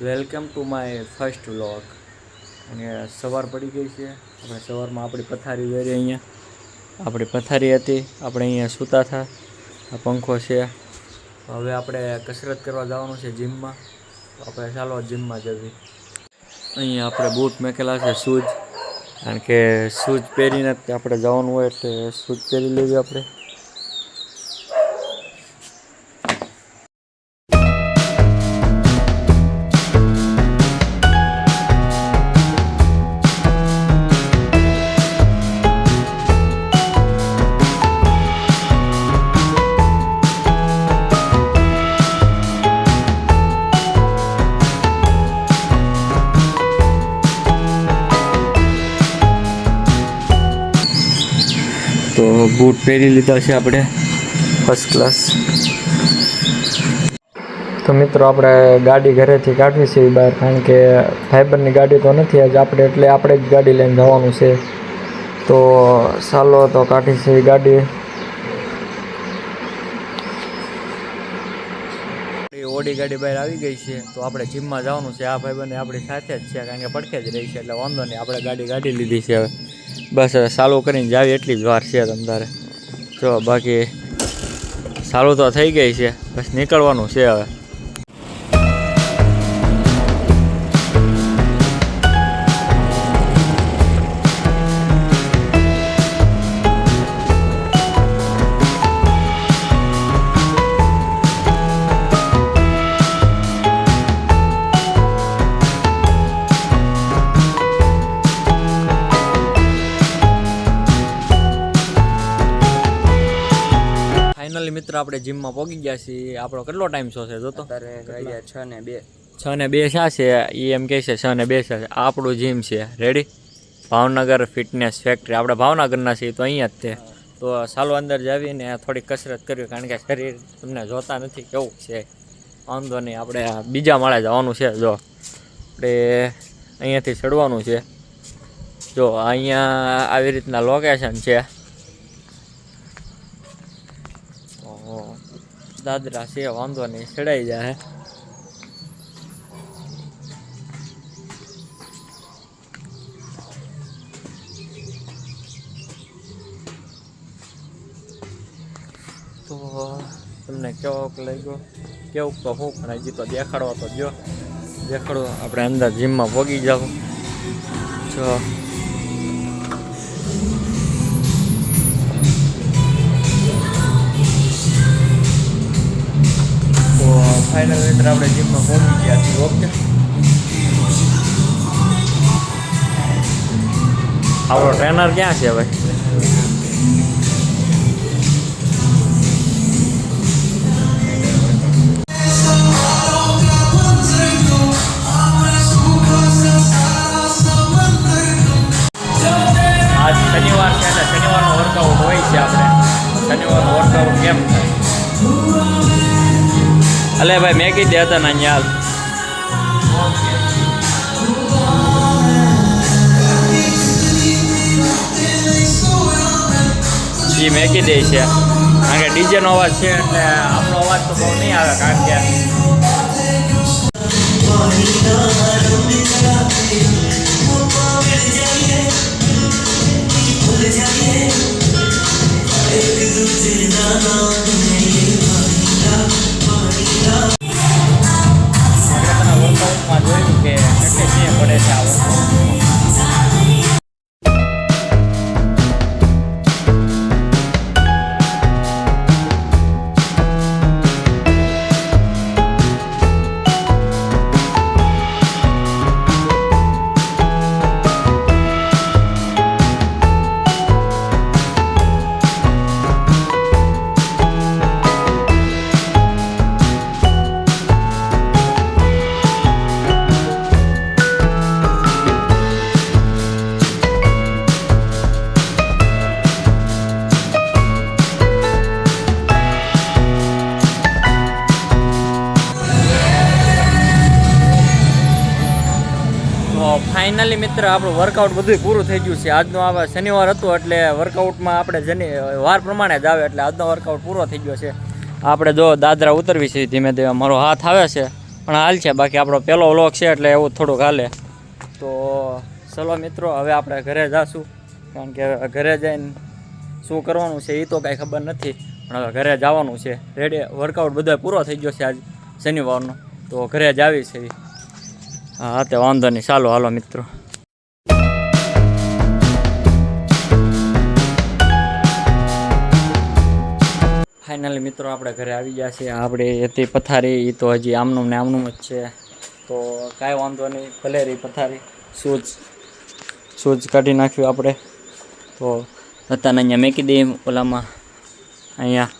Welcome to my first vlog. અને સવાર પડી ગઈ છે. આપણે સવારમાં આપણી પથારી વેરી અહીંયા આપણી પથારી હતી, આપણે અહીંયા સૂતા હતા. આ પંખો છે. હવે આપણે કસરત કરવા જવાનું છે જીમમાં. તો આપણે ચાલો જીમમાં જવી. અહીંયા આપણે બૂટ મેકેલા છે, શૂઝ, કારણ કે શૂઝ પહેરીને આપણે જવાનું હોય એટલે શૂઝ પહેરી લેવી આપણે. તો બૂટ પહેરી લીધા છે આપણે ફર્સ્ટ ક્લાસ. તો મિત્રો આપણે ગાડી ઘરેથી કાઢવી છે બહાર, કારણ કે ફાઈબરની ગાડી તો નથી આજ આપણે, એટલે આપણે જ ગાડી લઈને જવાનું છે. તો ચાલો તો કાઢી છે ગાડી. ઓડી ગાડી બહાર આવી ગઈ છે. તો આપણે જીમમાં જવાનું છે. આ ભાઈબંધ આપણી સાથે જ છે, કારણ કે પડખે જ રહી છે, એટલે વાંધો નહીં. આપણે ગાડી કાઢી લીધી છે. હવે બસ હવે ચાલુ કરીને જાવી એટલી જ વાર છે તમારે. જો બાકી ચાલુ તો થઈ ગઈ છે, બસ નીકળવાનું છે હવે. ફાઇનલી મિત્ર આપણે જીમમાં પહોંચી ગયા છીએ. આપણો કેટલો ટાઈમ શો છે જોતો? અત્યારે 6 ને 2. 6 ને 2 શા છે એ એમ કહે છે? 6 ને 2 છે. આપણું જીમ છે રેડી, ભાવનગર ફિટનેસ ફેક્ટરી. આપણે ભાવનગરના છીએ તો અહીંયા જ તે. તો ચાલો અંદર જાવીને થોડીક કસરત કરવી, કારણ કે શરીર તમને જોતા નથી કેવું છે. વાંધો નહીં, આપણે બીજા માળે જવાનું છે. જો આપણે અહીંયાથી ચડવાનું છે. જો અહીંયા આવી રીતના લોકેશન છે. દાદરા છે, વાંધો નહીં, ચડાઈ જાય. તો તમને કેવોક લાગ્યો? કેવું તો હું પણ હજી તો દેખાડવા તો જો દેખાડો. આપણે અંદર જીમમાં પહોંચી જાવ. જો ફાઇનલ મિત્ર આપણે જીમમાં પહોંચી ગયા છીએ. ઓકે, આપણો ટ્રેનર ક્યાં છે ભાઈ? આજ શનિવાર છે એટલે શનિવારનો વર્કઆઉટ હોય છે. આપણે શનિવારનો વર્કઆઉટ કેમ થાય? અલે ભાઈ મેગી દેતા ના યાર. એ મેગી દે છે, કારણ કે ડીજેનો અવાજ છે, એટલે આપણો અવાજ તો બહુ નહીં આવે, કારણ કે વર્કઆઉટમાં જોયું કે કેટલી પડે છે આ વર્કઆઉટ. ફાઇનલી મિત્ર આપણું વર્કઆઉટ બધું પૂરું થઈ ગયું છે. આજનો આ શનિવાર હતો એટલે વર્કઆઉટમાં આપણે વાર પ્રમાણે જ આવે, એટલે આજનો વર્કઆઉટ પૂરો થઈ ગયો છે. આપણે જો દાદરા ઉતરવી છે ધીમે ધીમે. મારો હાથ આવે છે પણ હાલ છે. બાકી આપણો પહેલો વ્લોગ છે એટલે એવું થોડુંક હાલે. તો ચલો મિત્રો, હવે આપણે ઘરે જઈશું, કારણ કે ઘરે જઈને શું કરવાનું છે એ તો કાંઈ ખબર નથી, પણ હવે ઘરે જવાનું છે. રેડી વર્કઆઉટ બધો પૂરો થઈ ગયો છે આજ શનિવારનો, તો ઘરે જ આવી છે. હા તે વાંધો નહીં, ચાલો હાલો મિત્રો. ફાઇનલી મિત્રો આપણે ઘરે આવી ગયા છે. આપણે હતી પથારી એ તો હજી આમનું ને આમનું જ છે, તો કાંઈ વાંધો નહીં, ભલે રહી પથારી. સૂજ કાઢી નાખ્યું આપણે, તો હતા ને અહીંયા મેકી દઈએ ઓલામાં, અહીંયા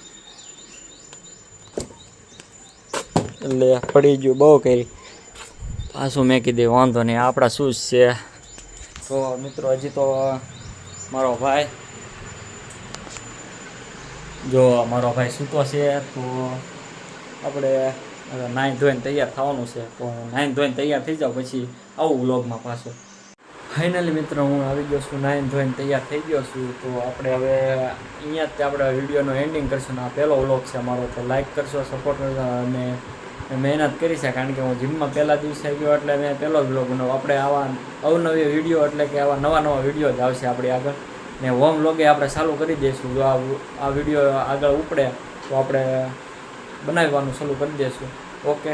એટલે પડી ગયું બહુ કરી, પાછું મેકી દઈએ, વાંધો નહીં. આપણા શૂઝ છે. તો મિત્રો હજી તો મારો ભાઈ, જો મારો ભાઈ સૂતો છે, તો આપણે નાહી ધોઈને તૈયાર થવાનું છે. તો નાહી ધોઈને તૈયાર થઈ જાવ પછી આવું વ્લોગમાં પાછો. ફાઇનલી મિત્રો હું આવી ગયો છું, નાહી ધોઈને તૈયાર થઈ ગયો છું. તો આપણે હવે અહીંયા જ આપણે વિડીયોનો એન્ડિંગ કરશું. આ પહેલો વ્લોગ છે અમારો, તો લાઈક કરશો, સપોર્ટ કરશો, અને મહેનત કરી છે, કારણ કે હું જીમમાં પહેલા દિવસે ગયો એટલે મેં પહેલો જ વ્લોગ બનાવ્યો. આપણે આવા અવનવી વિડીયો એટલે કે આવા નવા વિડીયો જ આવશે આપણી આગળ, ને હોમ વ્લોગે આપણે ચાલુ કરી દઈશું. જો આ વિડીયો આગળ ઉપડે તો આપણે બનાવવાનું ચાલુ કરી દઈશું. ઓકે.